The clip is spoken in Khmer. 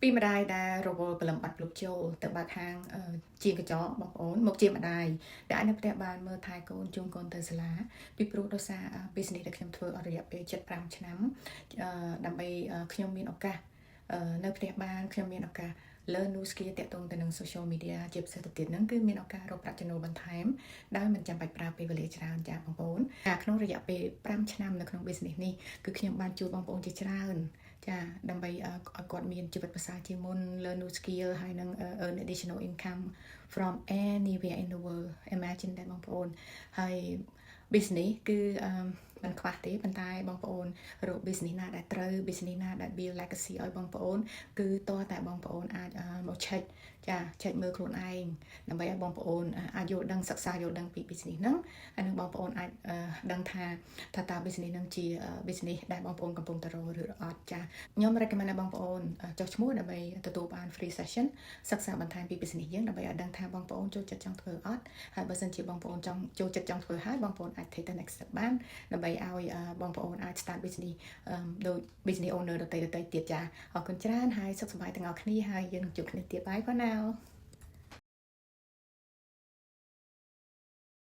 ពីម្ដាយដែលរវល់ព្រលឹមបាត់លោកចូលទៅបើកហាងជាងកញ្ចក់បងប្អូនមកជាម្ដាយដែលនៅផ្ទះបានមើលថែកូនជូនកូនទៅសាលាពីព្រោះដោយសារ business ដែលខ្ញុំធ្វើអស់រយៈពេល7-5ឆ្នាំដើម្បីខ្ញុំមានឱកាសនៅផ្ទះបានខ្ញុំមានឱកាសlearn new skill តាក់ទងទៅនឹង social media ជាពិសេសទៅទៀតហ្នឹងគឺមានឱកាសរកប្រាក់ចំណូលបន្ថែមដោយមិនចាំបាច់ប្រើពេលវេលាច្រើនចាបងប្អូនក្នុងរយៈពេល5ឆ្នាំនៅក្នុង business នេះគឺខ្ញុំបានជួយបងប្អូនជាច្រើនចាដើម្បីឲ្យគាត់មានជីវិតប្រសើរជាងមុន learn new skill ហើយនឹង earn additional income from anywhere in the world imagine ដែរបងប្អូនហើយ business គឺមិនខ្វះទេប៉ុន្តែបងប្អូនរក business ណាដែលត្រូវ business ណាដែល build legacy ឲ្យបងប្អូនគឺតើតែបងប្អូនអាចមកcheck មើលខ្លួនឯងដើម្បីឲ្យបងប្អូនអាចយល់ដឹងសិក្សាយល់ដឹងពី business ហ្នឹងហើយនឹងបងប្អូនអាចដឹងថាតើ business ហ្នឹងជា business ដែលបងប្អូនកំពុងតែរកឬអត់ចាខ្ញុំ recommend ឲ្យបងប្អូនចុះឈ្មោះដើម្បីទទួលបាន free session សិក្សាបន្ថែមពី business យើងដើម្បីឲ្យដឹងថាបងប្អូនចូលចិត្តចង់ធ្វើអត់ហើយបើសិនជាបងប្អូនចង់ចូលចិត្តចង់ធ្វើហើយបងប្អូនអាច take the next step បានដើម្បីឲ្យបងប្អូនអាច start business ដោយ business owner ដទៃទៀតចាអរគុណច្រើនហើយសុខសប្បាយទាំងអស់គ្នាហើយយើងនឹងជួបគ្នាទៀត Bye for now